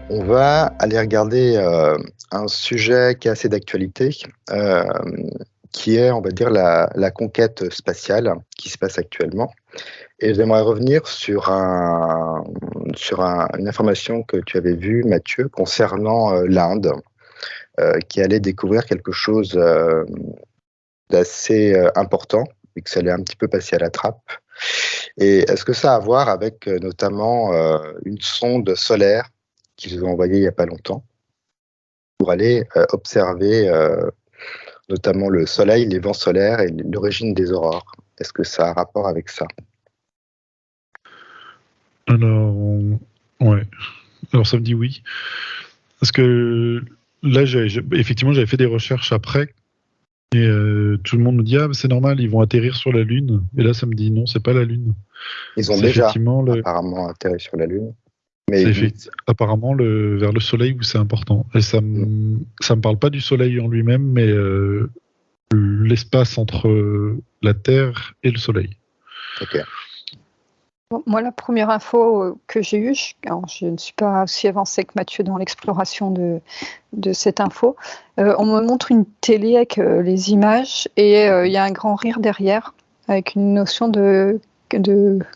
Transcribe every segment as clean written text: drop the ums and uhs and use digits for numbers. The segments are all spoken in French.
On va aller regarder un sujet qui est assez d'actualité, euh, qui est, on va dire, la conquête spatiale qui se passe actuellement. Et j'aimerais revenir sur une information que tu avais vue, Mathieu, concernant l'Inde, qui allait découvrir quelque chose d'assez important, et que ça allait un petit peu passer à la trappe. Et est-ce que ça a à voir avec notamment une sonde solaire qu'ils ont envoyée il n'y a pas longtemps pour aller observer notamment le soleil, les vents solaires et l'origine des aurores? Est-ce que ça a un rapport avec ça? Alors, ouais. Alors ça me dit oui. Parce que là, effectivement, j'avais fait des recherches après. Et tout le monde me dit, ah, c'est normal, ils vont atterrir sur la Lune. Et là, ça me dit, non, c'est pas la Lune. Ils ont C'est déjà effectivement apparemment atterri sur la Lune. c'est Mais apparemment vers le Soleil où c'est important. Et ça me parle pas du Soleil en lui-même, mais l'espace entre la Terre et le Soleil. ok. Bon, moi, la première info que j'ai eue, je ne suis pas aussi avancée que Mathieu dans l'exploration de cette info, on me montre une télé avec les images et il y a un grand rire derrière avec une notion de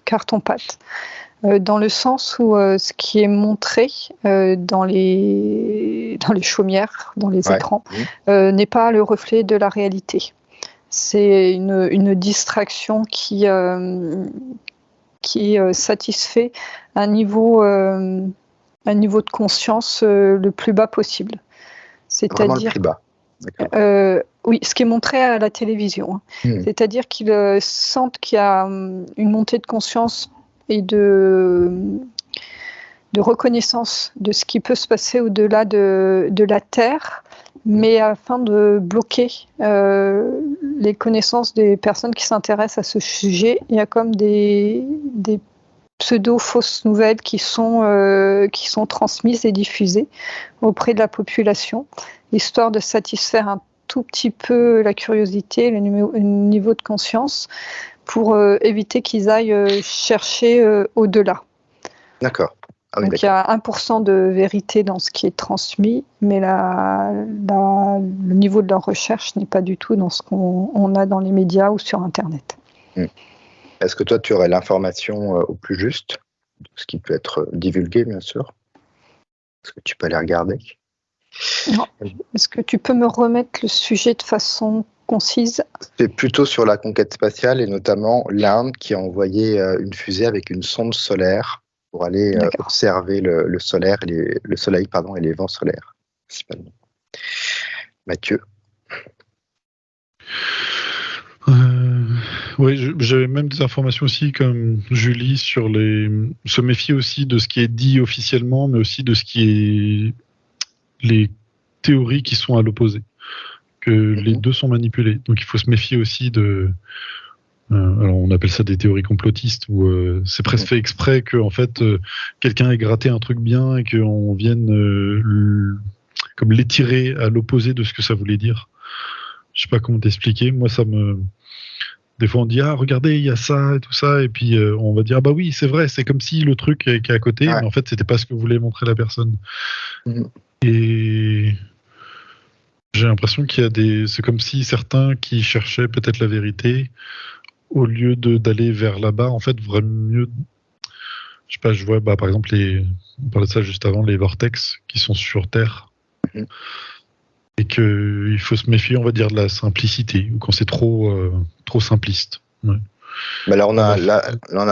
carton-pâte. Dans le sens où ce qui est montré dans les chaumières, dans les écrans, n'est pas le reflet de la réalité. C'est une distraction qui satisfait un niveau de conscience le plus bas possible. Vraiment le plus bas. Oui, ce qui est montré à la télévision. C'est-à-dire qu'ils sentent qu'il y a une montée de conscience et de reconnaissance de ce qui peut se passer au-delà de la Terre, mais afin de bloquer les connaissances des personnes qui s'intéressent à ce sujet, il y a comme des pseudo-fausses nouvelles qui sont transmises et diffusées auprès de la population, histoire de satisfaire un tout petit peu la curiosité, le niveau de conscience, pour éviter qu'ils aillent chercher au-delà. D'accord. Ah oui, donc il y a 1% de vérité dans ce qui est transmis, mais le niveau de leur recherche n'est pas du tout dans ce qu'on a dans les médias ou sur Internet. Est-ce que toi, tu aurais l'information au plus juste, ce qui peut être divulgué, bien sûr? Est-ce que tu peux aller regarder? Non. Est-ce que tu peux me remettre le sujet de façon concise? C'est plutôt sur la conquête spatiale et notamment l'Inde qui a envoyé une fusée avec une sonde solaire pour aller observer le soleil et les vents solaires, principalement. Mathieu? Oui, j'avais même des informations aussi, comme Julie, sur se méfier aussi de ce qui est dit officiellement, mais aussi de ce qui est les théories qui sont à l'opposé, que les deux sont manipulés. Donc il faut se méfier aussi alors on appelle ça des théories complotistes, où c'est presque fait exprès que en fait quelqu'un ait gratté un truc bien et qu'on vienne comme l'étirer à l'opposé de ce que ça voulait dire. Je sais pas comment t'expliquer. Moi, des fois on dit regardez, il y a ça et tout ça, et puis on va dire bah oui, c'est vrai, c'est comme si le truc qui est à côté, mais en fait c'était pas ce que voulait montrer la personne. Et j'ai l'impression c'est comme si certains qui cherchaient peut-être la vérité, au lieu d'aller vers là-bas, en fait, vraiment mieux. Je sais pas, je vois par exemple on parlait de ça juste avant, les vortex qui sont sur Terre. Et qu'il faut se méfier, on va dire, de la simplicité, ou quand c'est trop simpliste. Ouais. Mais là, on a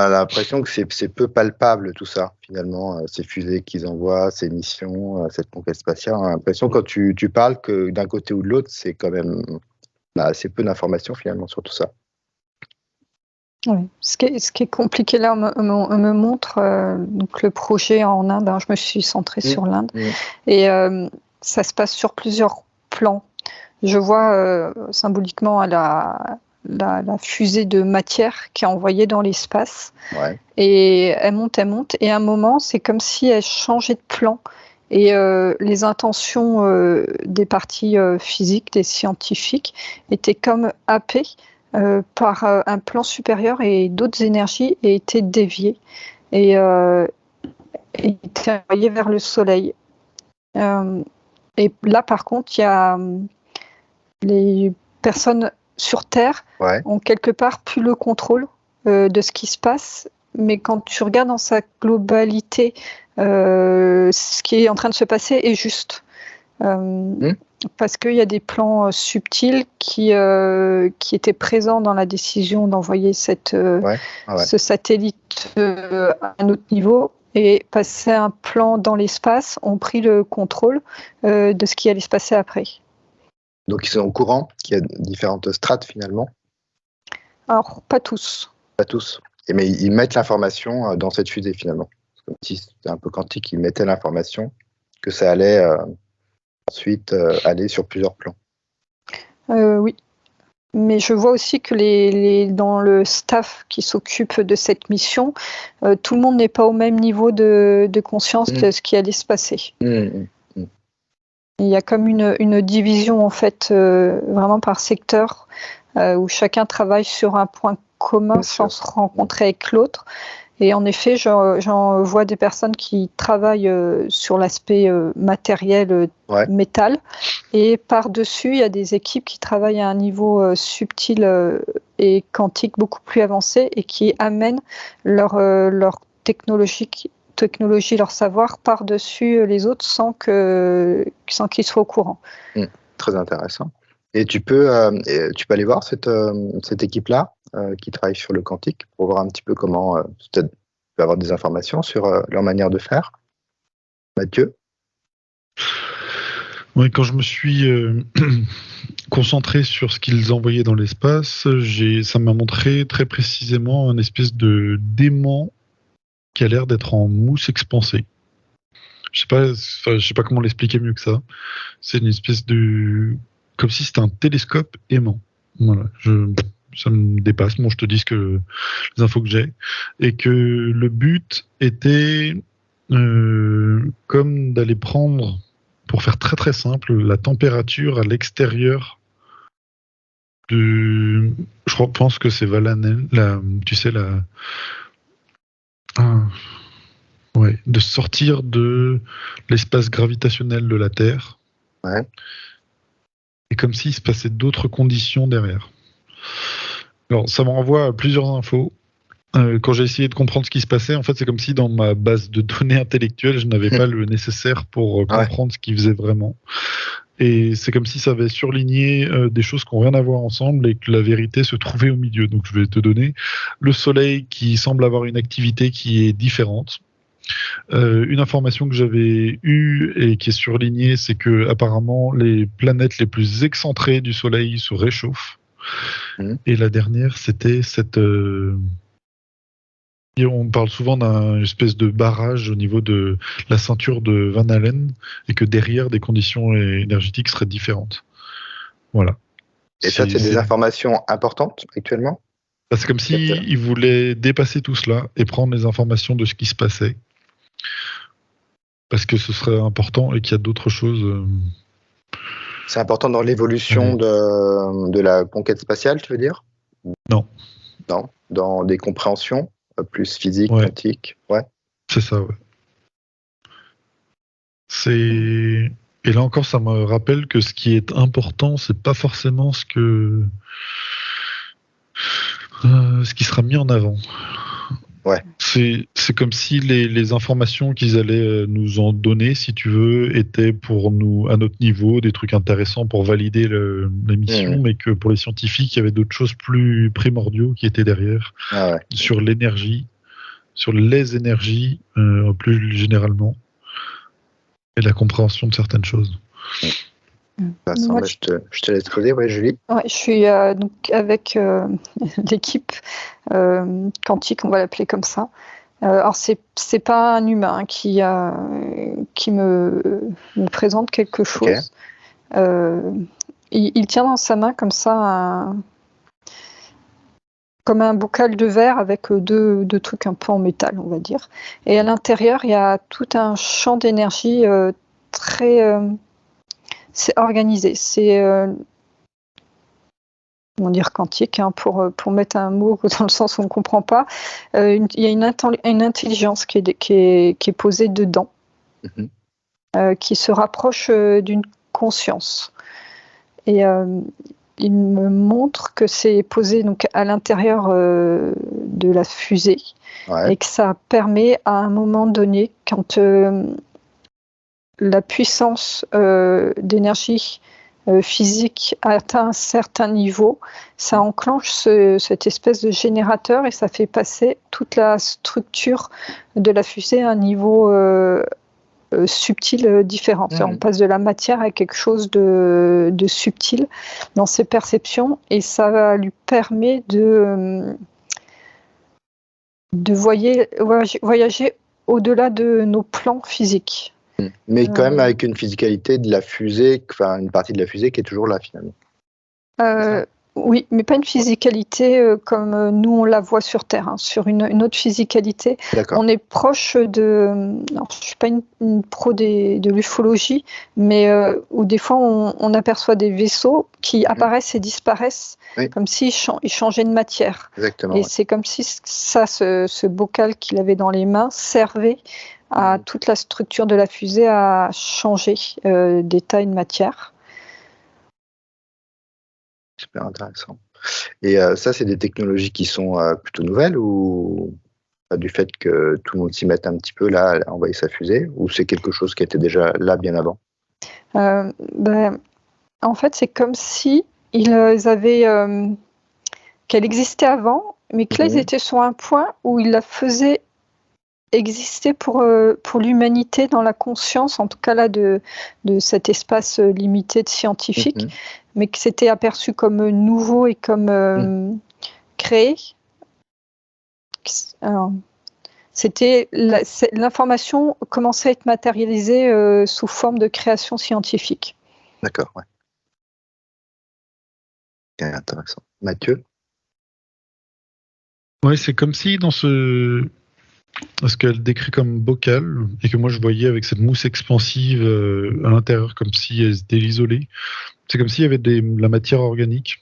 l'impression que c'est peu palpable tout ça, finalement, ces fusées qu'ils envoient, ces missions, cette conquête spatiale. On a l'impression, quand tu parles, que d'un côté ou de l'autre, c'est quand même assez peu d'informations, finalement, sur tout ça. Oui. Ce qui est compliqué là, on me montre donc le projet en Inde. Je me suis centrée sur l'Inde. Et ça se passe sur plusieurs plans. Je vois symboliquement la fusée de matière qui est envoyée dans l'espace. Et elle monte. Et à un moment, c'est comme si elle changeait de plan. Et les intentions des parties physiques, des scientifiques, étaient comme happées par un plan supérieur, et d'autres énergies étaient déviées et étaient envoyées vers le Soleil. Et là, par contre, il y a les personnes sur Terre ont quelque part plus le contrôle de ce qui se passe. Mais quand tu regardes dans sa globalité, ce qui est en train de se passer est juste. Parce qu'il y a des plans subtils qui étaient présents dans la décision d'envoyer ce satellite à un autre niveau, et passer un plan dans l'espace ont pris le contrôle de ce qui allait se passer après. Donc ils sont au courant qu'il y a différentes strates finalement? Alors, pas tous. Pas tous. Mais ils mettent l'information dans cette fusée finalement. Comme si c'était un peu quantique, ils mettaient l'information que ça allait ensuite aller sur plusieurs plans. Oui. Mais je vois aussi que dans le staff qui s'occupe de cette mission, tout le monde n'est pas au même niveau de conscience de ce qui allait se passer. Il y a comme une division en fait, vraiment par secteur, où chacun travaille sur un point commun sans se rencontrer avec l'autre. Et en effet, j'en vois des personnes qui travaillent sur l'aspect matériel, métal. Et par-dessus, il y a des équipes qui travaillent à un niveau subtil et quantique beaucoup plus avancé et qui amènent leur technologie, leur savoir par-dessus les autres sans qu'ils soient au courant. Très intéressant. Et tu peux aller voir cette équipe-là qui travaille sur le quantique pour voir un petit peu comment peut-être tu peux avoir des informations sur leur manière de faire. Mathieu? Oui, quand je me suis concentré sur ce qu'ils envoyaient dans l'espace, ça m'a montré très précisément un espèce de d'aimant qui a l'air d'être en mousse expansée. Je sais pas comment l'expliquer mieux que ça. C'est une espèce de... comme si c'était un télescope aimant. Voilà, ça me dépasse. Bon, je te dis les infos que j'ai. Et que le but était comme d'aller prendre, pour faire très très simple, la température à l'extérieur de... Je pense que c'est Valanel, de sortir de l'espace gravitationnel de la Terre. Ouais. Et comme s'il se passait d'autres conditions derrière. Alors, ça me renvoie à plusieurs infos. Quand j'ai essayé de comprendre ce qui se passait, en fait, c'est comme si dans ma base de données intellectuelle, je n'avais pas le nécessaire pour comprendre ce qu'il faisait vraiment. Et c'est comme si ça avait surligné des choses qui n'ont rien à voir ensemble et que la vérité se trouvait au milieu. Donc, je vais te donner le Soleil qui semble avoir une activité qui est différente. Une information que j'avais eue et qui est surlignée, c'est que apparemment les planètes les plus excentrées du Soleil se réchauffent. Et la dernière, c'était cette... on parle souvent d'un espèce de barrage au niveau de la ceinture de Van Allen et que derrière, des conditions énergétiques seraient différentes. Voilà. Et ça, c'est des informations importantes actuellement? C'est comme s'ils voulaient dépasser tout cela et prendre les informations de ce qui se passait. Parce que ce serait important et qu'il y a d'autres choses. C'est important dans l'évolution de la conquête spatiale, tu veux dire? Non. Non, dans des compréhensions plus physiques, quantiques. Ouais. C'est ça, ouais. Et là encore, ça me rappelle que ce qui est important, c'est pas forcément ce qui sera mis en avant. Ouais. C'est comme si les informations qu'ils allaient nous en donner, si tu veux, étaient pour nous, à notre niveau, des trucs intéressants pour valider la mission, mais que pour les scientifiques, il y avait d'autres choses plus primordiaux qui étaient derrière, sur l'énergie, sur les énergies, plus généralement, et la compréhension de certaines choses. Moi, je te laisse creuser, Julie. Ouais, je suis donc avec l'équipe quantique, on va l'appeler comme ça. Alors c'est pas un humain qui me présente quelque chose. Il tient dans sa main comme ça comme un bocal de verre avec deux trucs un peu en métal, on va dire. Et à l'intérieur, il y a tout un champ d'énergie très c'est organisé. C'est comment dire quantique, hein, pour mettre un mot dans le sens où on ne comprend pas. Il y a une intelligence qui est posée dedans. qui se rapproche d'une conscience. Et il me montre que c'est posé donc à l'intérieur de la fusée et que ça permet à un moment donné, quand la puissance d'énergie physique atteint un certain niveau, ça enclenche cette espèce de générateur et ça fait passer toute la structure de la fusée à un niveau subtil différent. On passe de la matière à quelque chose de subtil dans ses perceptions et ça lui permet de voyager au-delà de nos plans physiques. Mais quand même avec une physicalité de la fusée, enfin une partie de la fusée qui est toujours là finalement. Oui, mais pas une physicalité comme nous on la voit sur Terre, hein, sur une autre physicalité. On est proche de. Alors, je ne suis pas une pro de l'ufologie, mais où des fois on aperçoit des vaisseaux qui apparaissent et disparaissent, comme s'ils changeaient de matière. Exactement. Et c'est comme si ce bocal qu'il avait dans les mains servait à toute la structure de la fusée à changer d'état et de matière. Super intéressant. Et ça, c'est des technologies qui sont plutôt nouvelles ou du fait que tout le monde s'y mette un petit peu là à envoyer sa fusée, ou c'est quelque chose qui était déjà là bien avant? En fait, c'est comme si ils avaient qu'elle existait avant, mais que là, ils étaient sur un point où ils la faisaient exister pour l'humanité dans la conscience, en tout cas là de cet espace limité de scientifiques, mais que c'était aperçu comme nouveau et comme créé. Alors, l'information commençait à être matérialisée sous forme de création scientifique. D'accord, ouais. C'est intéressant. Mathieu? Ouais, c'est comme si dans ce qu'elle décrit comme bocal, et que moi je voyais avec cette mousse expansive à l'intérieur, comme si elle était isolée. C'est comme s'il y avait la matière organique,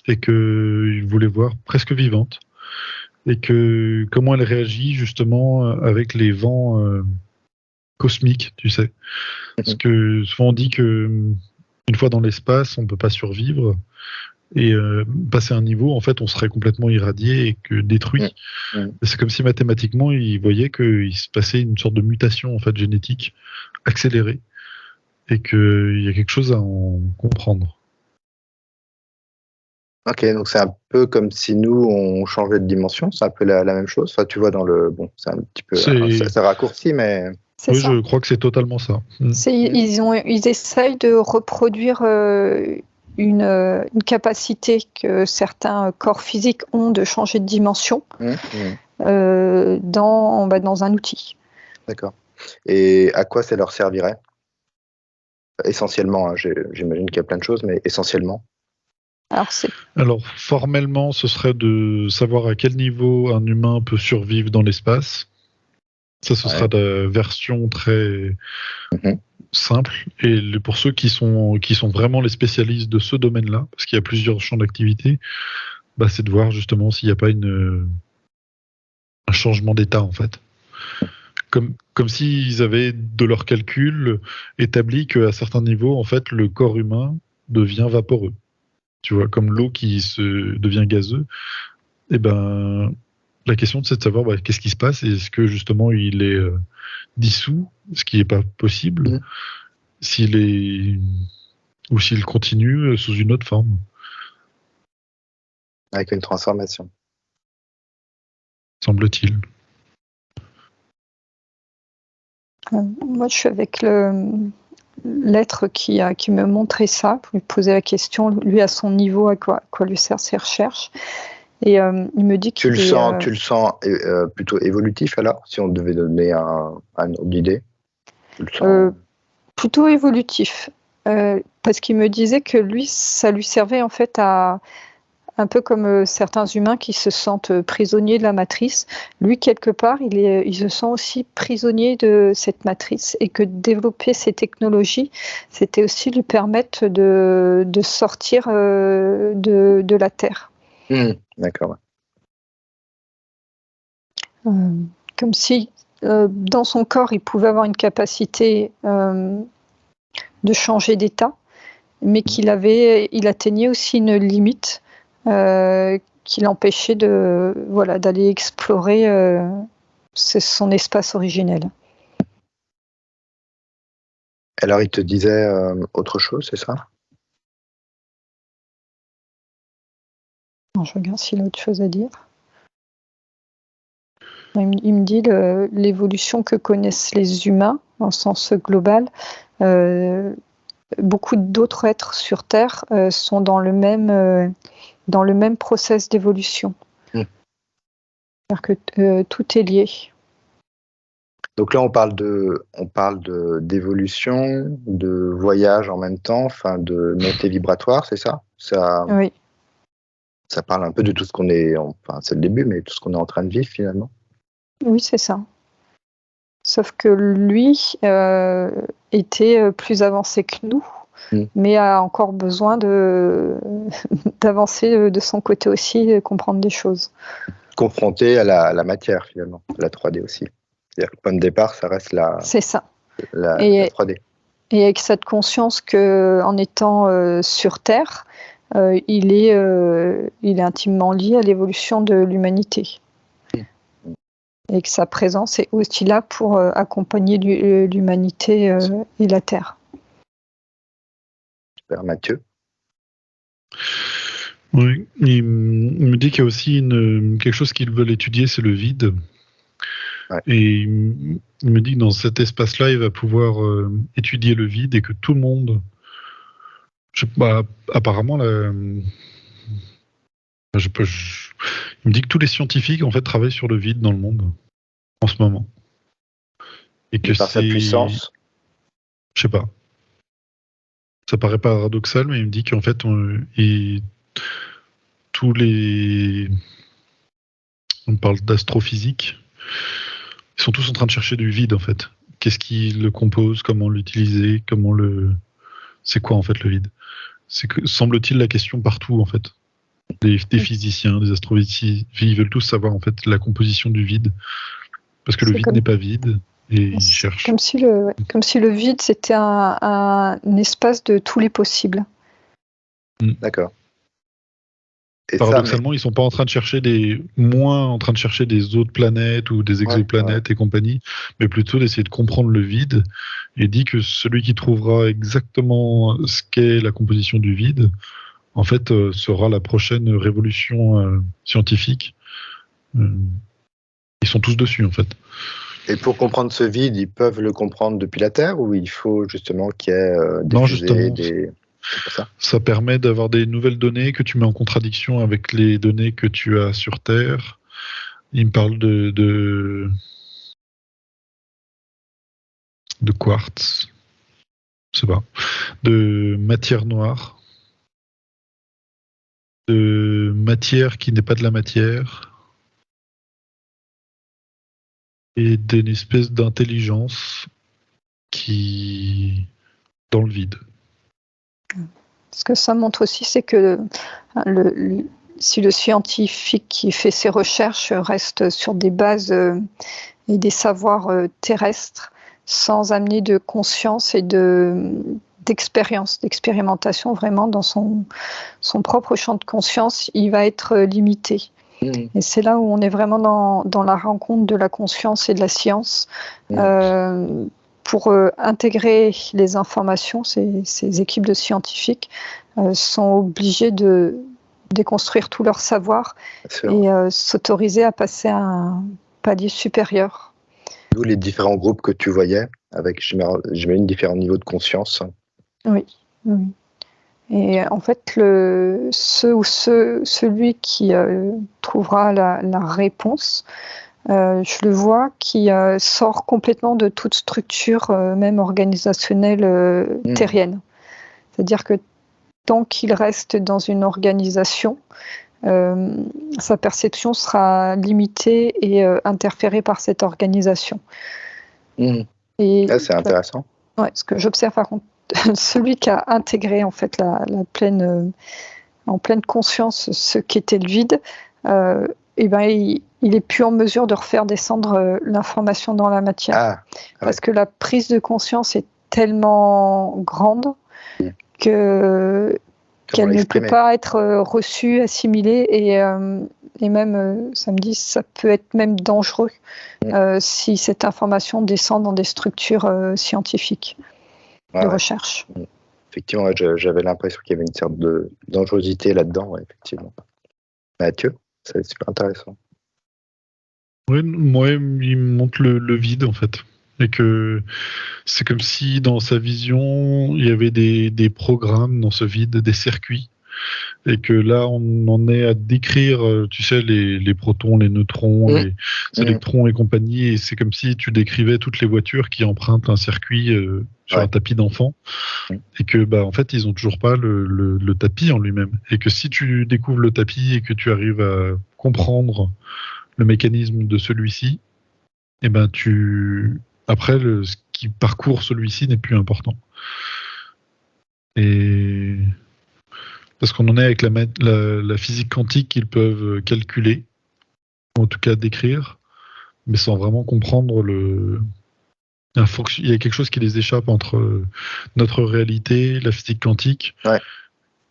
et qu'il voulait voir presque vivante, et que comment elle réagit justement avec les vents cosmiques, tu sais. Parce que souvent on dit que une fois dans l'espace, on ne peut pas survivre, et passer un niveau, en fait, on serait complètement irradié et que détruit. C'est comme si mathématiquement, il voyait qu'il se passait une sorte de mutation en fait génétique accélérée et qu'il y a quelque chose à en comprendre. Ok, donc c'est un peu comme si nous on changeait de dimension, c'est un peu la même chose. Enfin, tu vois dans le c'est un petit peu c'est raccourci, mais oui, je crois que c'est totalement ça. Ils essayent de reproduire une capacité que certains corps physiques ont de changer de dimension dans un outil. D'accord. Et à quoi ça leur servirait? Essentiellement, hein, j'imagine qu'il y a plein de choses, mais essentiellement. Alors, formellement, ce serait de savoir à quel niveau un humain peut survivre dans l'espace. Ça, ce sera la version très simple. Et pour ceux qui sont vraiment les spécialistes de ce domaine-là, parce qu'il y a plusieurs champs d'activité, c'est de voir justement s'il n'y a pas un changement d'état, en fait. Comme s'ils avaient, de leur calcul, établi qu'à certains niveaux, en fait, le corps humain devient vaporeux. Tu vois, comme l'eau qui devient gazeux. Et la question, c'est de savoir qu'est-ce qui se passe. Est-ce que justement il est dissous, ce qui n'est pas possible, ou s'il continue sous une autre forme. Avec une transformation. Semble-t-il. Moi, je suis avec l'être qui me montrait ça, pour lui poser la question, lui à son niveau, à quoi lui servent ses recherches. Et il me dit tu le sens plutôt évolutif alors, si on devait donner un ordre d'idée? Plutôt évolutif, parce qu'il me disait que lui, ça lui servait en fait à un peu comme certains humains qui se sentent prisonniers de la matrice. Lui, quelque part, il se sent aussi prisonnier de cette matrice et que développer ces technologies, c'était aussi lui permettre de sortir de la Terre. D'accord. Comme si dans son corps, il pouvait avoir une capacité de changer d'état, mais qu'il atteignait aussi une limite qui l'empêchait d'aller explorer son espace originel. Alors, il te disait autre chose, c'est ça? Je regarde s'il a autre chose à dire. Il me dit l'évolution que connaissent les humains, en sens global. Beaucoup d'autres êtres sur Terre sont dans le même process d'évolution. C'est-à-dire que tout est lié. Donc là, on parle d'évolution, de voyage en même temps, de montée vibratoire, c'est ça? Oui. Ça parle un peu de tout ce qu'on est, c'est le début, mais tout ce qu'on est en train de vivre finalement. Oui, c'est ça. Sauf que lui était plus avancé que nous, mais a encore besoin d'avancer de son côté aussi, de comprendre des choses. Confronté à la matière finalement, la 3D aussi. C'est-à-dire que le point de départ, ça reste c'est ça. La 3D. Et avec cette conscience qu'en étant sur Terre, il est intimement lié à l'évolution de l'humanité. Et que sa présence est aussi là pour accompagner l'humanité et la Terre. Super, Mathieu. Oui, il me dit qu'il y a aussi quelque chose qu'ils veulent étudier, c'est le vide. Ouais. Et il me dit que dans cet espace-là, il va pouvoir étudier le vide et que tout le monde... apparemment, il me dit que tous les scientifiques en fait travaillent sur le vide dans le monde en ce moment. Et que par sa puissance. Je sais pas. Ça paraît paradoxal, mais il me dit qu'en fait, on parle d'astrophysique. Ils sont tous en train de chercher du vide en fait. Qu'est-ce qui le compose, comment l'utiliser, c'est quoi en fait le vide? C'est que semble-t-il la question partout en fait. Des physiciens, des astrophysiciens, ils veulent tous savoir en fait la composition du vide parce que le vide n'est pas vide et ils cherchent. Comme si le vide c'était un espace de tous les possibles. D'accord. Et paradoxalement, ils sont pas en train de chercher des autres planètes ou des exoplanètes et compagnie, mais plutôt d'essayer de comprendre le vide. Et dit que celui qui trouvera exactement ce qu'est la composition du vide, en fait, sera la prochaine révolution scientifique. Ils sont tous dessus, en fait. Et pour comprendre ce vide, ils peuvent le comprendre depuis la Terre ou il faut justement qu'il y ait Ça permet d'avoir des nouvelles données que tu mets en contradiction avec les données que tu as sur Terre. Il me parle de quartz, je sais pas, de matière noire, de matière qui n'est pas de la matière, et d'une espèce d'intelligence qui dans le vide. Ce que ça montre aussi, c'est que si le scientifique qui fait ses recherches reste sur des bases et des savoirs terrestres, sans amener de conscience et d'expérimentation vraiment dans son propre champ de conscience, il va être limité. Et c'est là où on est vraiment dans la rencontre de la conscience et de la science. Pour intégrer les informations, ces équipes de scientifiques sont obligées de déconstruire tout leur savoir et s'autoriser à passer à un palier supérieur. D'où les différents groupes que tu voyais, avec, j'imagine, différents niveaux de conscience. Oui. Et en fait, celui qui trouvera la réponse, je le vois qui sort complètement de toute structure, même organisationnelle terrienne. C'est-à-dire que tant qu'il reste dans une organisation, sa perception sera limitée et interférée par cette organisation. Et c'est intéressant. Ouais, ce que j'observe par contre, celui qui a intégré en fait en pleine conscience ce qu'était le vide, il est plus en mesure de refaire descendre l'information dans la matière. Parce que la prise de conscience est tellement grande qu'elle ne peut pas être reçue, assimilée, et même, ça me dit, ça peut être même dangereux si cette information descend dans des structures scientifiques de recherche. Effectivement, j'avais l'impression qu'il y avait une sorte de dangerosité là-dedans, effectivement. Mathieu, c'est super intéressant. Oui, moi, il me montre le vide, en fait. Et que c'est comme si, dans sa vision, il y avait des programmes dans ce vide, des circuits. Et que là, on en est à décrire, tu sais, les protons, les neutrons, les électrons et compagnie. Et c'est comme si tu décrivais toutes les voitures qui empruntent un circuit sur un tapis d'enfant. Et que, en fait, ils ont toujours pas le tapis en lui-même. Et que si tu découvres le tapis et que tu arrives à comprendre le mécanisme de celui-ci, et après, ce qui parcourt celui-ci n'est plus important. Et parce qu'on en est avec la physique quantique qu'ils peuvent calculer, ou en tout cas décrire, mais sans vraiment comprendre il y a quelque chose qui les échappe entre notre réalité, la physique quantique,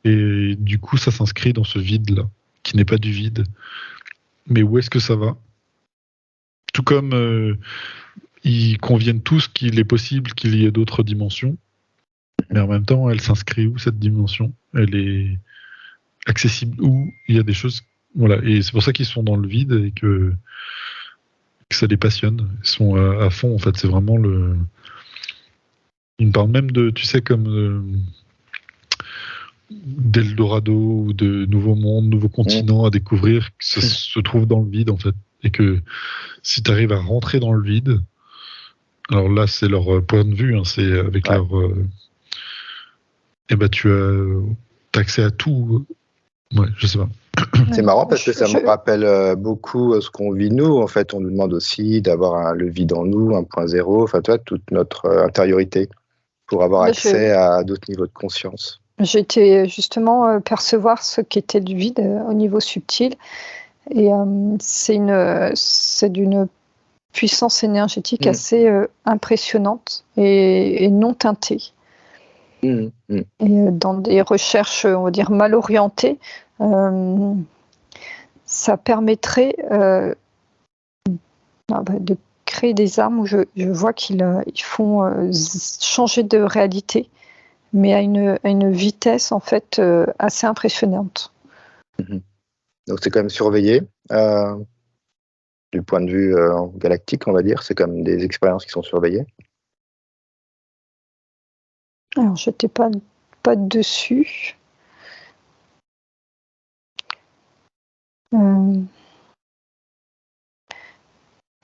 et du coup ça s'inscrit dans ce vide-là, qui n'est pas du vide. Mais où est-ce que ça va ? Tout comme ils conviennent tous qu'il est possible qu'il y ait d'autres dimensions, mais en même temps, elle s'inscrit où, cette dimension ? Elle est accessible où ? Il y a des choses... Voilà, et c'est pour ça qu'ils sont dans le vide et que ça les passionne. Ils sont à fond, en fait. C'est vraiment le... Ils me parlent même de, tu sais, comme d'Eldorado ou de nouveaux mondes, nouveaux continents à découvrir, que ça se trouve dans le vide, en fait. Et que si tu arrives à rentrer dans le vide, alors là, c'est leur point de vue, c'est avec leur... tu as accès à tout. Ouais, je sais pas. C'est marrant parce que ça me rappelle beaucoup ce qu'on vit nous. En fait, on nous demande aussi d'avoir le vide en nous, 1.0, enfin, toute notre intériorité pour avoir accès à d'autres niveaux de conscience. J'ai été justement percevoir ce qu'était le vide au niveau subtil. Et c'est d'une puissance énergétique assez impressionnante et non teintée. Et dans des recherches, on va dire, mal orientées, ça permettrait de créer des armes où je vois qu'ils font changer de réalité, mais à une vitesse en fait assez impressionnante. Donc c'est quand même surveillé du point de vue galactique, on va dire. C'est comme des expériences qui sont surveillées. Alors je n'étais pas dessus.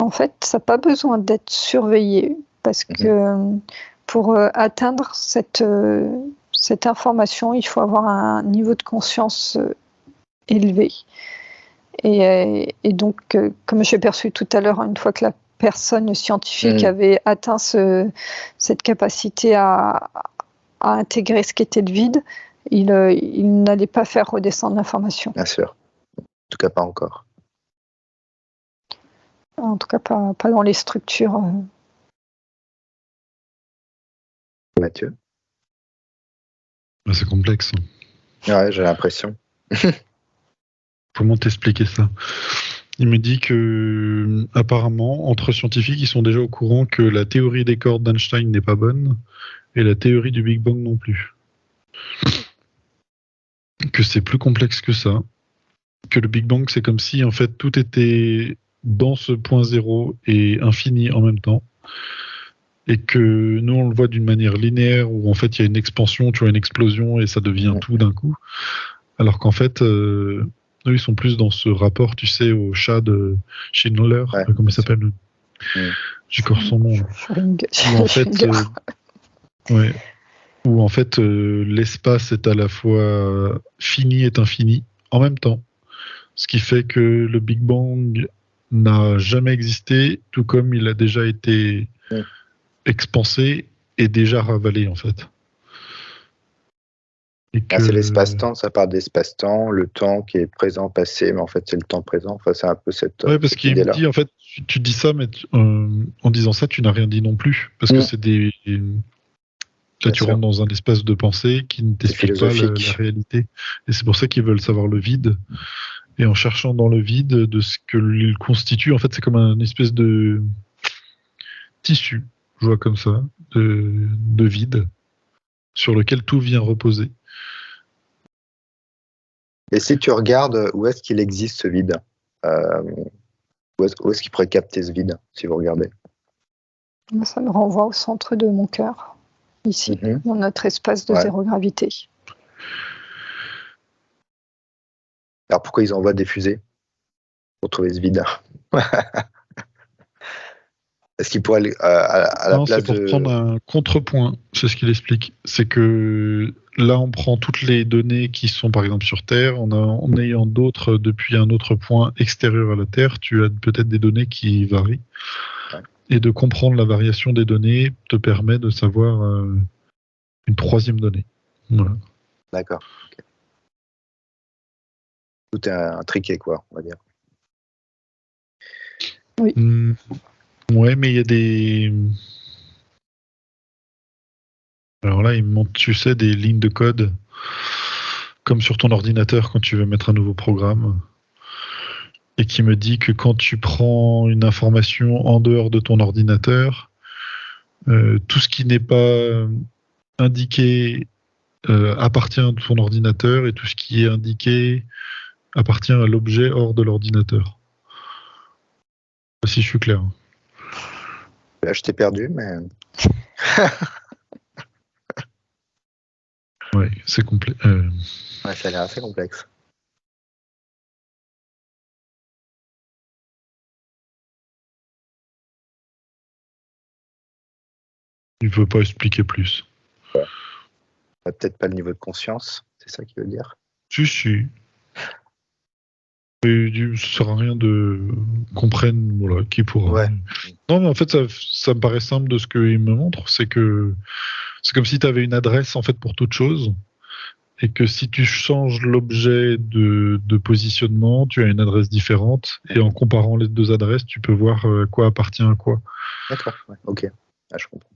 En fait, ça n'a pas besoin d'être surveillé parce que pour atteindre cette information, il faut avoir un niveau de conscience élevé. Et donc, comme j'ai perçu tout à l'heure, une fois que la personne scientifique avait atteint cette capacité à intégrer ce qu'était le vide, il n'allait pas faire redescendre l'information. Bien sûr. En tout cas, pas encore. En tout cas, pas dans les structures. Mathieu ? C'est complexe. Ouais, j'ai l'impression. Comment t'expliquer ça ? Il me dit que, apparemment, entre scientifiques, ils sont déjà au courant que la théorie des cordes d'Einstein n'est pas bonne et la théorie du Big Bang non plus. Que c'est plus complexe que ça. Que le Big Bang, c'est comme si, en fait, tout était dans ce point zéro et infini en même temps. Et que nous, on le voit d'une manière linéaire où, en fait, il y a une expansion, tu vois, une explosion et ça devient tout d'un coup. Alors qu'en fait... eux, ils sont plus dans ce rapport, tu sais, au chat de Schindler, comment il s'appelle ? J'écorche son nom. Où en fait, l'espace est à la fois fini et infini en même temps. Ce qui fait que le Big Bang n'a jamais existé, tout comme il a déjà été expansé et déjà ravalé, en fait. Et que... c'est l'espace-temps, ça parle d'espace-temps, le temps qui est présent, passé, mais en fait c'est le temps présent. Enfin, c'est un peu cette Ouais, parce qu'il me idée-là. dit, en fait, tu dis ça, mais en disant ça, tu n'as rien dit non plus. Parce que c'est des... Là, tu rentres dans un espace de pensée qui ne t'explique pas la réalité. Et c'est pour ça qu'ils veulent savoir le vide. Et en cherchant dans le vide de ce que il constitue, en fait, c'est comme un espèce de tissu, je vois comme ça, de vide, sur lequel tout vient reposer. Et si tu regardes où est-ce qu'il existe ce vide, où est-ce qu'il pourrait capter ce vide, si vous regardez? Ça me renvoie au centre de mon cœur, ici, dans notre espace de zéro gravité. Alors pourquoi ils envoient des fusées pour trouver ce vide? Est-ce qu'il pourrait aller à la place c'est pour prendre un contrepoint, c'est ce qu'il explique. C'est que là, on prend toutes les données qui sont par exemple sur Terre, en ayant d'autres depuis un autre point extérieur à la Terre, tu as peut-être des données qui varient. Ouais. Et de comprendre la variation des données te permet de savoir une troisième donnée. Voilà. D'accord. Okay. Tout est intriqué, quoi, on va dire. Oui. Ouais, mais il y a des... Alors là, il me montre, tu sais, des lignes de code, comme sur ton ordinateur quand tu veux mettre un nouveau programme, et qui me dit que quand tu prends une information en dehors de ton ordinateur, tout ce qui n'est pas indiqué appartient à ton ordinateur, et tout ce qui est indiqué appartient à l'objet hors de l'ordinateur. Si je suis clair. Là, je t'ai perdu, mais... Ouais, c'est complexe. Ouais, ça a l'air assez complexe. Il veut pas expliquer plus. Ouais. Peut-être pas le niveau de conscience, c'est ça qu'il veut dire. Si. Et ça sert à rien de comprenne, voilà, qui pourra. Ouais. Non, mais en fait, ça me paraît simple de ce qu'il me montre, c'est que c'est comme si tu avais une adresse en fait pour toute chose, et que si tu changes l'objet de positionnement, tu as une adresse différente, et en comparant les deux adresses, tu peux voir quoi appartient à quoi. D'accord, ouais. Ok, je comprends.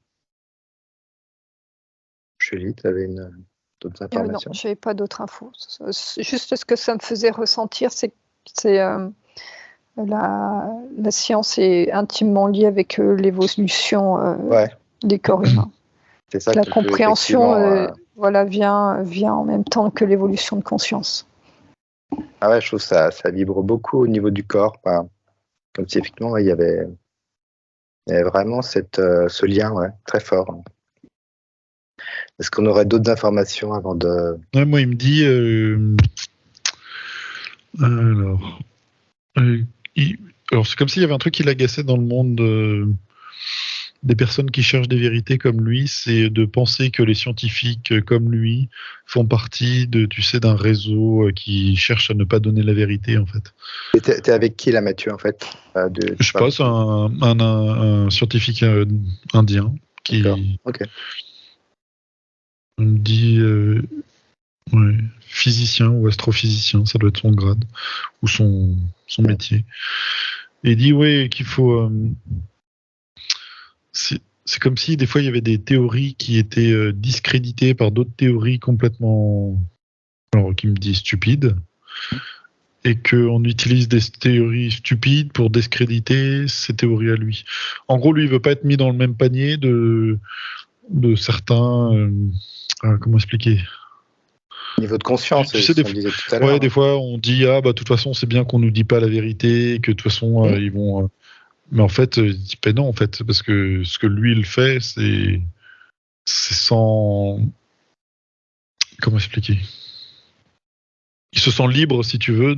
Julie, tu avais d'autres informations? Non, je n'avais pas d'autres infos. Juste ce que ça me faisait ressentir, c'est la science est intimement liée avec l'évolution des corps humains. C'est ça la compréhension vient en même temps que l'évolution de conscience. Ah ouais, je trouve ça vibre beaucoup au niveau du corps. Enfin, comme si effectivement il y avait vraiment ce lien très fort. Est-ce qu'on aurait d'autres informations avant de... Ouais, moi, il me dit... Alors, c'est comme s'il y avait un truc qui l'agaçait dans le monde des personnes qui cherchent des vérités comme lui, c'est de penser que les scientifiques comme lui font partie d'un réseau qui cherche à ne pas donner la vérité, en fait. Et t'es avec qui là, Mathieu, en fait Je sais pas, c'est un scientifique indien qui... Ok. On me dit physicien ou astrophysicien, ça doit être son grade ou son métier. Et il dit qu'il faut... c'est comme si des fois il y avait des théories qui étaient discréditées par d'autres théories complètement... Alors, qui me dit stupides, et qu'on utilise des théories stupides pour discréditer ces théories à lui. En gros, lui, il veut pas être mis dans le même panier de certains... comment expliquer ? Niveau de conscience, tu sais, des fois on dit de toute façon c'est bien qu'on nous dit pas la vérité, que de toute façon ils vont. Mais en fait, il dit non en fait, parce que ce que lui il fait, c'est sans. Comment expliquer ? Il se sent libre, si tu veux,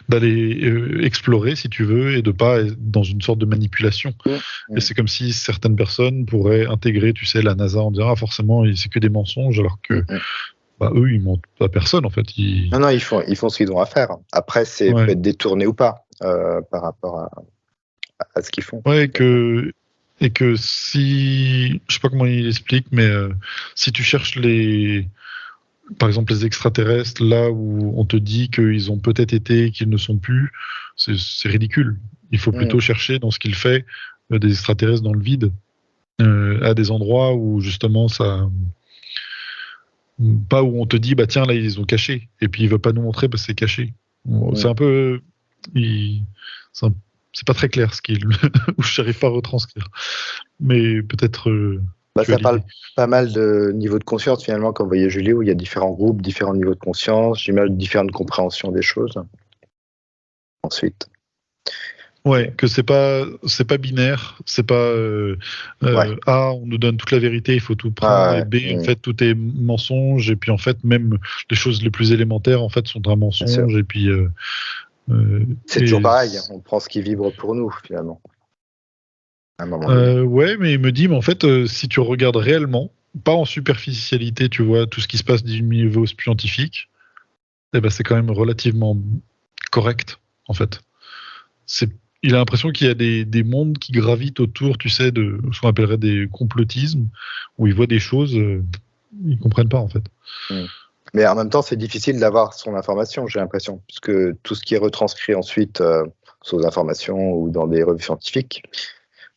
d'aller explorer, si tu veux, et de pas être dans une sorte de manipulation. Et c'est comme si certaines personnes pourraient intégrer, tu sais, la NASA en disant forcément c'est que des mensonges, alors que eux ils mentent à personne en fait. Non, ils font ce qu'ils ont à faire. Après, c'est peut être détourné ou pas par rapport à ce qu'ils font. Ouais, et que si, je sais pas comment il explique, mais si tu cherches par exemple, les extraterrestres, là où on te dit qu'ils ont peut-être été et qu'ils ne sont plus, c'est ridicule. Il faut plutôt chercher dans ce qu'il fait des extraterrestres dans le vide, à des endroits où justement ça. Pas où on te dit, bah tiens, là, ils ont caché. Et puis, il veut pas nous montrer parce que c'est caché. C'est un peu. C'est pas très clair ce qu'il. où je n'arrive pas à retranscrire. Mais peut-être. Ça parle pas mal de niveaux de conscience, finalement, comme vous voyez, Julie, où il y a différents groupes, différents niveaux de conscience, j'imagine différentes compréhensions des choses. Ensuite. Ouais, que c'est pas binaire, c'est pas A, on nous donne toute la vérité, il faut tout prendre, et B, en fait, tout est mensonge, et puis en fait, même les choses les plus élémentaires, en fait, sont un mensonge, et puis... c'est toujours pareil, on prend ce qui vibre pour nous, finalement. À un moment donné. Ouais, mais il me dit, mais en fait, si tu regardes réellement, pas en superficialité, tu vois, tout ce qui se passe du niveau scientifique, eh ben, c'est quand même relativement correct, en fait. Il a l'impression qu'il y a des mondes qui gravitent autour, tu sais, de ce qu'on appellerait des complotismes, où ils voient des choses, ils comprennent pas en fait. Mais en même temps, c'est difficile d'avoir son information, j'ai l'impression, puisque tout ce qui est retranscrit ensuite aux informations ou dans des revues scientifiques,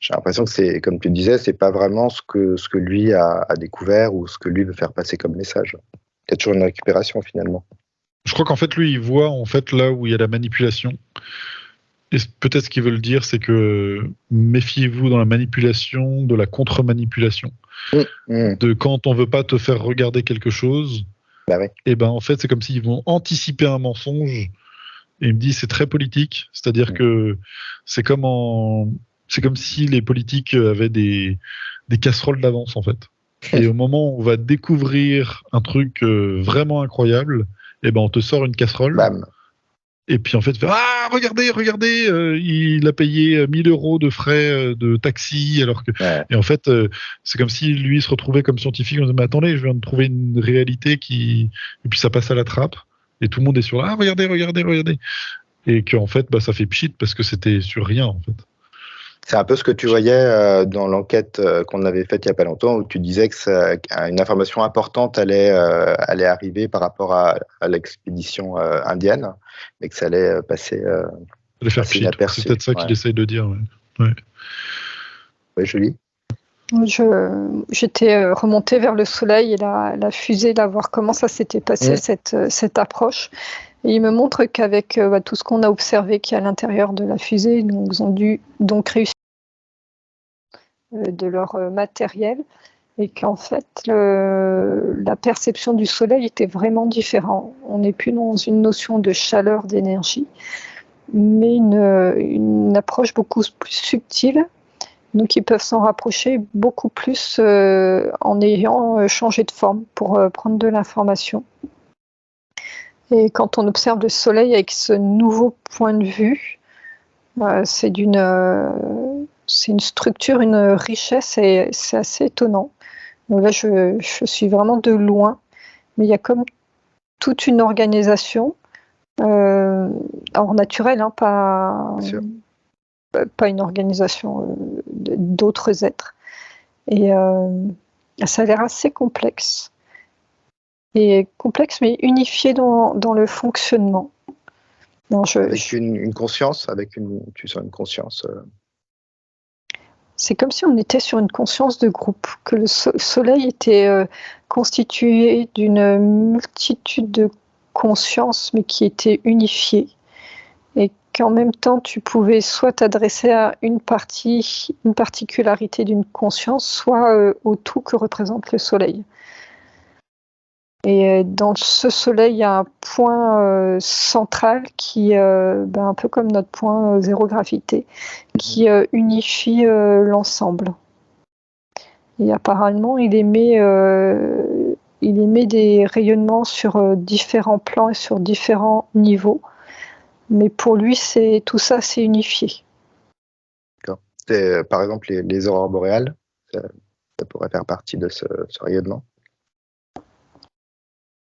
j'ai l'impression que c'est, comme tu disais, c'est pas vraiment ce que lui a découvert ou ce que lui veut faire passer comme message. Il y a toujours une récupération finalement. Je crois qu'en fait, lui, il voit en fait là où il y a la manipulation. Et peut-être ce qu'il veut le dire, c'est que méfiez-vous dans la manipulation, de la contre-manipulation. De quand on veut pas te faire regarder quelque chose, et ben en fait, c'est comme s'ils vont anticiper un mensonge. Et il me dit, c'est très politique, c'est-à-dire que c'est comme si les politiques avaient des casseroles d'avance en fait. Et au moment où on va découvrir un truc vraiment incroyable, et ben on te sort une casserole. Bam. Et puis en fait, regardez, il a payé 1000 € de frais de taxi, alors que. Ouais. Et en fait, c'est comme si lui se retrouvait comme scientifique, on disait, mais attendez, je viens de trouver une réalité qui. Et puis ça passe à la trappe, et tout le monde est sur regardez. Et qu'en fait, ça fait pchit parce que c'était sur rien en fait. C'est un peu ce que tu voyais dans l'enquête qu'on avait faite il n'y a pas longtemps, où tu disais que une information importante allait arriver par rapport à l'expédition indienne, mais que ça allait passer inaperçu. C'est peut-être ça qu'il essaye de dire. Ouais. Oui, Julie. J'étais remontée vers le soleil et la fusée, là, voir comment ça s'était passé, cette approche. Et il me montre qu'avec tout ce qu'on a observé qui est à l'intérieur de la fusée, ils ont dû donc réussir de leur matériel, et qu'en fait, la perception du soleil était vraiment différente. On n'est plus dans une notion de chaleur, d'énergie, mais une approche beaucoup plus subtile. Donc, ils peuvent s'en rapprocher beaucoup plus en ayant changé de forme pour prendre de l'information. Et quand on observe le soleil avec ce nouveau point de vue, c'est une structure, une richesse, et c'est assez étonnant. Donc là, je suis vraiment de loin, mais il y a comme toute une organisation, alors naturelle, pas une organisation d'autres êtres. Et ça a l'air assez complexe. Et complexe, mais unifié dans le fonctionnement. Non, avec une conscience, tu sens une conscience. C'est comme si on était sur une conscience de groupe, que le soleil était constitué d'une multitude de consciences, mais qui étaient unifiées. Et qu'en même temps, tu pouvais soit t'adresser à une particularité d'une conscience, soit au tout que représente le soleil. Et dans ce soleil, il y a un point central qui, un peu comme notre point zéro gravité, qui unifie l'ensemble. Et apparemment, il émet des rayonnements sur différents plans et sur différents niveaux. Mais pour lui, tout ça, c'est unifié. D'accord. Par exemple, les aurores boréales, ça pourrait faire partie de ce rayonnement.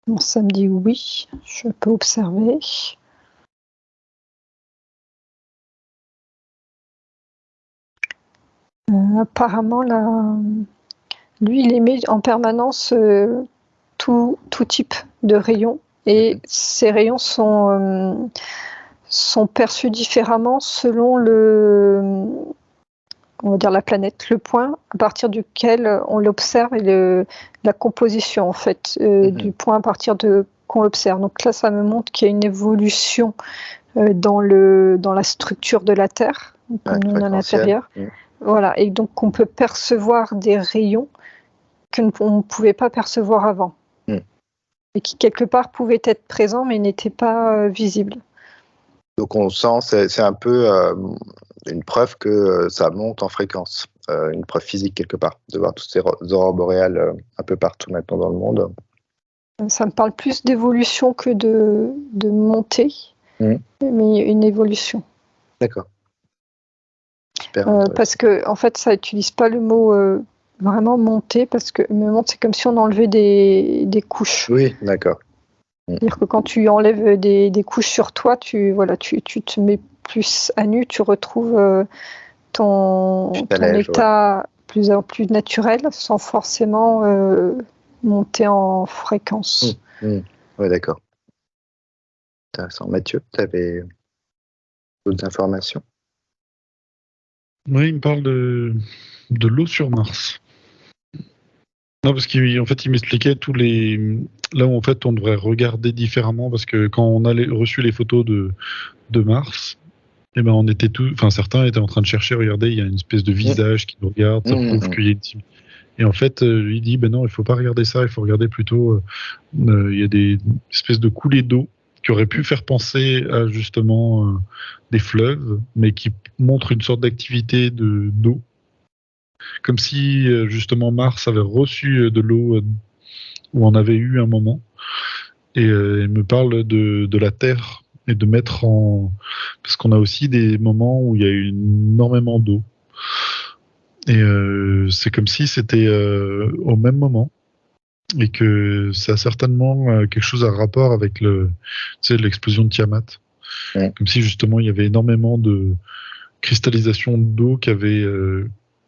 Bon, ça me dit oui, je peux observer. Apparemment, lui, il émet en permanence tout type de rayons. Et ces rayons sont perçus différemment selon on va dire la planète, le point à partir duquel on l'observe et la composition en fait du point à partir qu'on l'observe. Donc là, ça me montre qu'il y a une évolution dans la structure de la Terre, comme nous à l'intérieur. Voilà, et donc on peut percevoir des rayons qu'on ne pouvait pas percevoir avant. Et qui quelque part pouvaient être présents mais n'étaient pas visibles. Donc on sent, c'est un peu une preuve que ça monte en fréquence, une preuve physique quelque part, de voir toutes ces aurores boréales un peu partout maintenant dans le monde. Ça me parle plus d'évolution que de montée, mais une évolution. D'accord. Super. Parce que en fait, ça n'utilise pas le mot vraiment monter, parce que c'est comme si on enlevait des couches. Oui, d'accord. C'est-à-dire que quand tu enlèves des couches sur toi, tu te mets plus à nu, tu retrouves ton état plus naturel, sans forcément monter en fréquence. Oui, d'accord. Intéressant. Mathieu, tu avais d'autres informations? Oui, il me parle de l'eau sur Mars. Non, parce qu'en fait, il m'expliquait là où en fait on devrait regarder différemment, parce que quand on a reçu les photos de Mars, eh ben on était certains étaient en train de chercher, regardez, il y a une espèce de visage qui nous regarde, ça prouve qu'il y a une... Et en fait, il dit, ben non, il faut pas regarder ça, il faut regarder plutôt, il y a des espèces de coulées d'eau qui auraient pu faire penser à justement des fleuves, mais qui montrent une sorte d'activité d'eau. Comme si justement Mars avait reçu de l'eau où on avait eu un moment, et il me parle de la Terre et de mettre parce qu'on a aussi des moments où il y a eu énormément d'eau, et c'est comme si c'était au même moment, et que ça a certainement quelque chose à rapport avec l'explosion de Tiamat, comme si justement il y avait énormément de cristallisation d'eau qui avait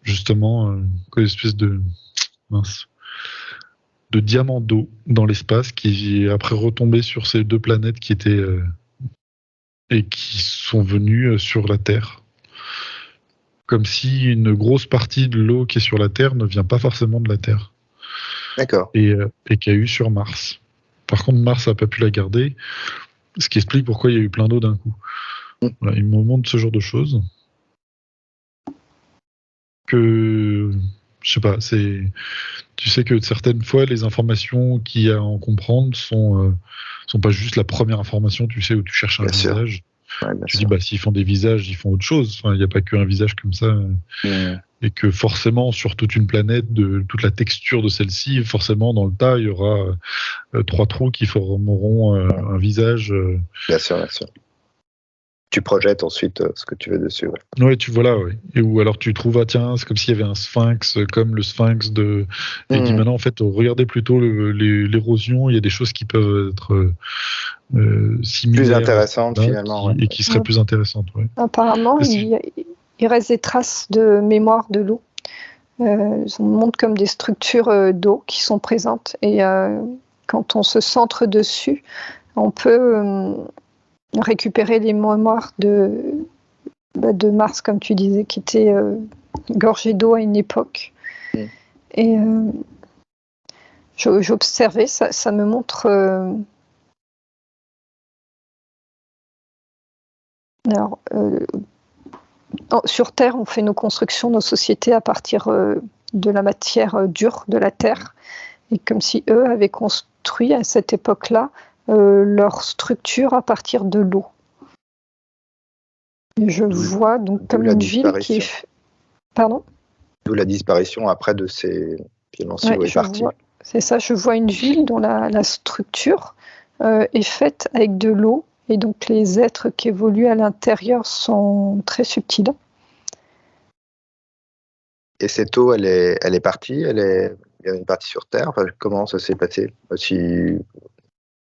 justement une espèce de diamant d'eau dans l'espace qui est après retombé sur ces deux planètes qui étaient et qui sont venues sur la Terre. Comme si une grosse partie de l'eau qui est sur la Terre ne vient pas forcément de la Terre. D'accord. Et qu'il y a eu sur Mars. Par contre, Mars n'a pas pu la garder, ce qui explique pourquoi il y a eu plein d'eau d'un coup. Voilà, il me montre ce genre de choses. Que je sais pas, tu sais que certaines fois les informations qu'il y a à en comprendre sont pas juste la première information, tu sais, où tu cherches un visage. Tu dis s'ils font des visages, ils font autre chose. Enfin, il n'y a pas qu'un visage comme ça. Et que forcément sur toute une planète, de toute la texture de celle-ci, forcément dans le tas il y aura 3 trous qui formeront un visage. Bien sûr. Tu projettes ensuite ce que tu veux dessus. Ouais, tu vois là, ouais. Et ou alors tu trouves, tiens, c'est comme s'il y avait un sphinx, comme le sphinx de. Et dis maintenant, en fait, regardez plutôt l'érosion, il y a des choses qui peuvent être similaires. Plus intéressantes, finalement. Et qui seraient plus intéressantes, ouais. Apparemment, il reste des traces de mémoire de l'eau. On montre comme des structures d'eau qui sont présentes. Et quand on se centre dessus, on peut. Récupérer les mémoires de Mars, comme tu disais, qui était gorgé d'eau à une époque. Et j'observais, ça me montre... sur Terre, on fait nos constructions, nos sociétés à partir de la matière dure de la Terre. Et comme si eux avaient construit à cette époque-là leur structure à partir de l'eau. Je vois donc comme une ville qui est... Pardon ? D'où la disparition après de ces financiers partis. C'est ça, je vois une ville dont la structure est faite avec de l'eau, et donc les êtres qui évoluent à l'intérieur sont très subtils. Et cette eau, elle est partie, il y a une partie sur Terre. Enfin, comment ça s'est passé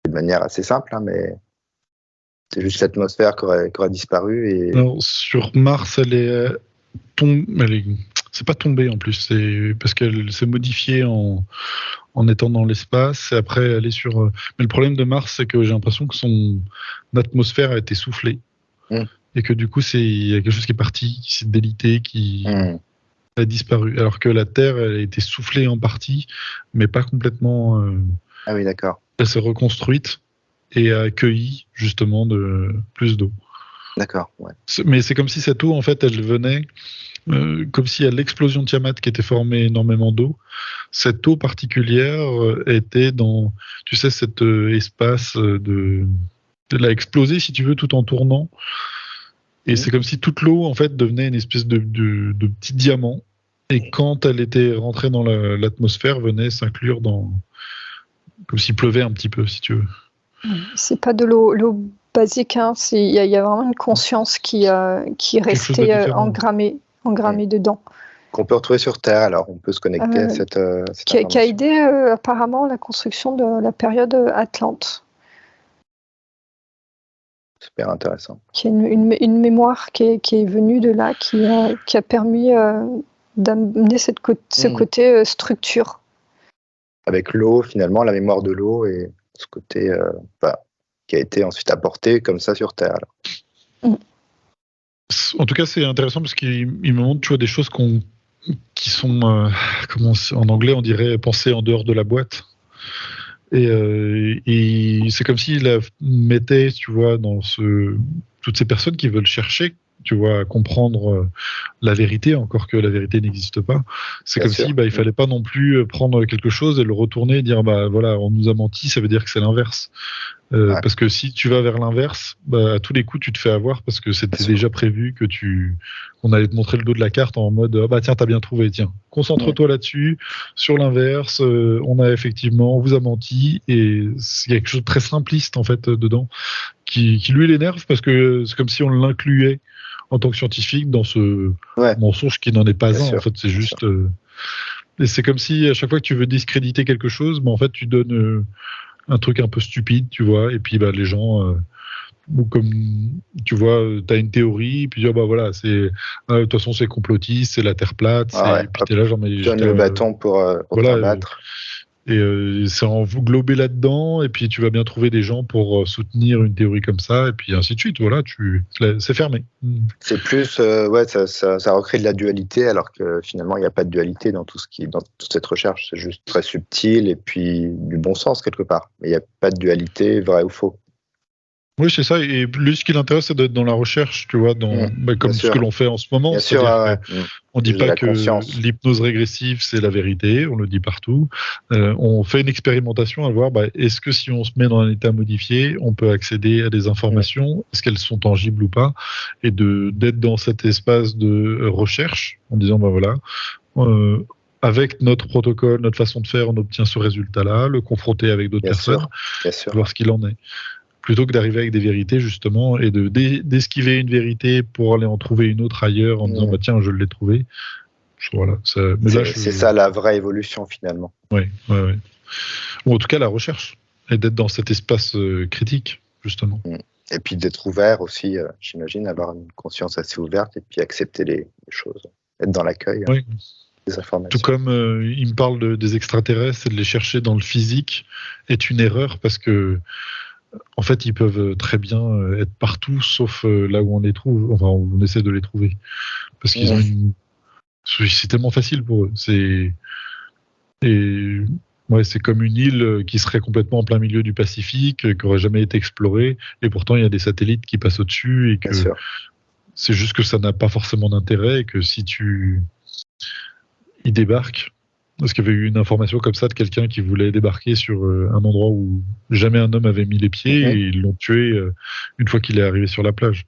de manière assez simple, mais c'est juste l'atmosphère qui aurait disparu. Et... Alors, sur Mars, c'est pas tombé en plus, c'est parce qu'elle s'est modifiée en en étant dans l'espace et après aller sur. Mais le problème de Mars, c'est que j'ai l'impression que son atmosphère a été soufflée et que du coup, il y a quelque chose qui est parti, qui s'est délité, qui a disparu. Alors que la Terre, elle a été soufflée en partie, mais pas complètement. Ah oui, d'accord. Elle s'est reconstruite et a accueilli justement plus d'eau. D'accord. Ouais. Mais c'est comme si cette eau, en fait, elle venait. Comme si à l'explosion de Tiamat qui était formée énormément d'eau, cette eau particulière était dans, tu sais, cet espace elle a explosé, si tu veux, tout en tournant. Et c'est comme si toute l'eau, en fait, devenait une espèce de petit diamant. Et quand elle était rentrée dans l'atmosphère, venait s'inclure dans... Comme s'il pleuvait un petit peu, si tu veux. C'est pas de l'eau basique, hein. Il y a vraiment une conscience qui est restée engrammée dedans. Qu'on peut retrouver sur Terre, alors on peut se connecter à cette qui a aidé apparemment la construction de la période Atlante. Super intéressant. Qui a une mémoire qui est venue de là, qui a permis d'amener ce côté structure. Avec l'eau, finalement, la mémoire de l'eau et ce côté qui a été ensuite apporté comme ça sur Terre. Alors. En tout cas, c'est intéressant parce qu'il me montre, tu vois, des choses qui sont, en anglais, on dirait penser en dehors de la boîte. Et c'est comme s'il mettait, tu vois, dans toutes ces personnes qui veulent chercher, tu vois, à comprendre la vérité, encore que la vérité n'existe pas. C'est comme si il fallait pas non plus prendre quelque chose et le retourner et dire voilà, on nous a menti, ça veut dire que c'est l'inverse. Parce que si tu vas vers l'inverse, à tous les coups tu te fais avoir parce que c'était déjà prévu qu'on allait te montrer le dos de la carte en mode tiens, t'as bien trouvé, tiens, concentre-toi là-dessus, sur l'inverse, on vous a menti, et il y a quelque chose de très simpliste en fait dedans qui lui l'énerve parce que c'est comme si on l'incluait en tant que scientifique dans ce mensonge qui n'en est pas un. En fait, c'est juste. Et c'est comme si à chaque fois que tu veux discréditer quelque chose, en fait, tu donnes un truc un peu stupide, tu vois, et puis les gens, ou comme tu vois, t'as une théorie, puis voilà, c'est de toute façon c'est complotiste, c'est la Terre plate, et puis t'es là, genre mais donne le bâton pour te battre. Et c'est englobé là-dedans, et puis tu vas bien trouver des gens pour soutenir une théorie comme ça, et puis ainsi de suite. Voilà, c'est fermé. C'est plus, ça recrée de la dualité, alors que finalement il n'y a pas de dualité dans toute cette recherche. C'est juste très subtil et puis du bon sens quelque part. Mais il n'y a pas de dualité vrai ou faux. Oui, c'est ça. Et lui, ce qui l'intéresse, c'est d'être dans la recherche, tu vois, comme ce que l'on fait en ce moment. Bien sûr, on ne dit pas que l'hypnose régressive, c'est la vérité, on le dit partout. On fait une expérimentation à voir, est-ce que si on se met dans un état modifié, on peut accéder à des informations, est-ce qu'elles sont tangibles ou pas, et d'être dans cet espace de recherche, en disant, avec notre protocole, notre façon de faire, on obtient ce résultat-là, le confronter avec d'autres personnes, voir ce qu'il en est. Plutôt que d'arriver avec des vérités, justement, et d'esquiver une vérité pour aller en trouver une autre ailleurs en disant tiens, je l'ai trouvé. Voilà, c'est ça la vraie évolution finalement. Oui. Ou en tout cas la recherche, et d'être dans cet espace critique, justement. Et puis d'être ouvert aussi, j'imagine, avoir une conscience assez ouverte et puis accepter les choses, être dans l'accueil des informations. Tout comme il me parle des extraterrestres et de les chercher dans le physique est une erreur parce que en fait, ils peuvent très bien être partout, sauf là où on les trouve. Enfin, on essaie de les trouver. Parce qu'ils ont c'est tellement facile pour eux. C'est comme une île qui serait complètement en plein milieu du Pacifique, qui n'aurait jamais été explorée, et pourtant il y a des satellites qui passent au-dessus, et que c'est juste que ça n'a pas forcément d'intérêt, et que si ils débarquent. Parce qu'il y avait eu une information comme ça de quelqu'un qui voulait débarquer sur un endroit où jamais un homme avait mis les pieds, et ils l'ont tué une fois qu'il est arrivé sur la plage.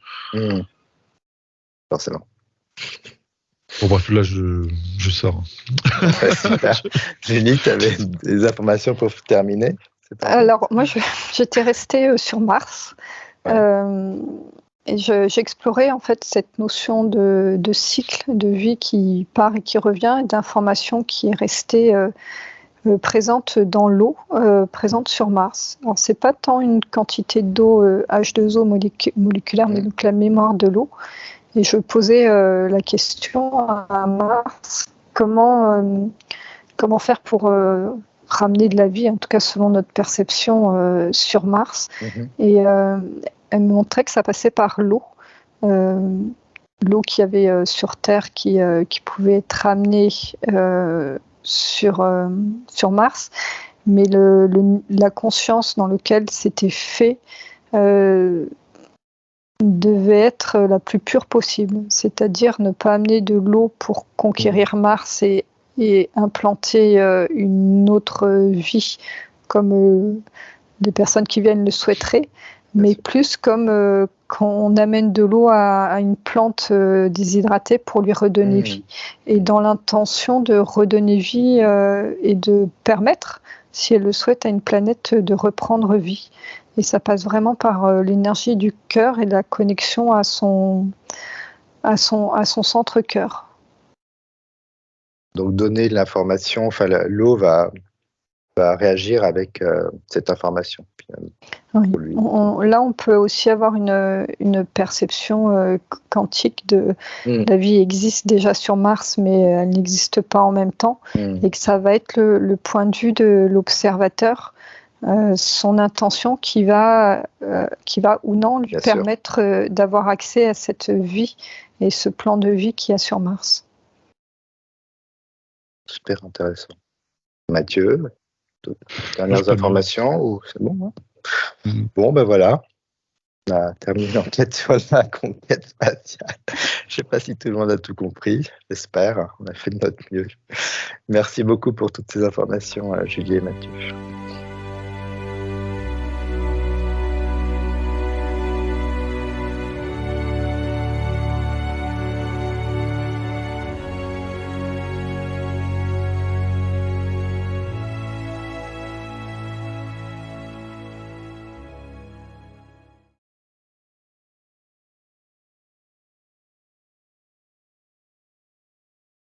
Forcément. Bon bref, là je sors. Jenny, tu avais des informations pour terminer? Alors moi j'étais restée sur Mars. Et j'explorais en fait cette notion de cycle de vie qui part et qui revient, et d'information qui est restée présente dans l'eau, présente sur Mars. Alors c'est pas tant une quantité d'eau H2O moléculaire, mais donc la mémoire de l'eau. Et je posais la question à Mars, comment faire pour ramener de la vie, en tout cas selon notre perception, sur Mars. Et elle me montrait que ça passait par l'eau. L'eau qu'il y avait sur Terre qui pouvait être ramenée sur Mars, mais la conscience dans laquelle c'était fait devait être la plus pure possible, c'est-à-dire ne pas amener de l'eau pour conquérir Mars et implanter une autre vie comme les personnes qui viennent le souhaiteraient, mais plus comme quand on amène de l'eau à une plante déshydratée pour lui redonner vie, et dans l'intention de redonner vie et de permettre, si elle le souhaite, à une planète de reprendre vie. Et ça passe vraiment par l'énergie du cœur et la connexion à son centre cœur. Donc donner l'information, enfin l'eau va réagir avec cette information. Oui. Là, on peut aussi avoir une perception quantique de la vie existe déjà sur Mars, mais elle n'existe pas en même temps, et que ça va être le point de vue de l'observateur, son intention qui va ou non lui permettre d'avoir accès à cette vie et ce plan de vie qu'il y a sur Mars. Super intéressant. Mathieu, dernières informations ou c'est bon, hein? Bon, ben voilà. On a terminé l'enquête sur la conquête spatiale. Je ne sais pas si tout le monde a tout compris. J'espère. On a fait de notre mieux. Merci beaucoup pour toutes ces informations, Julie et Mathieu.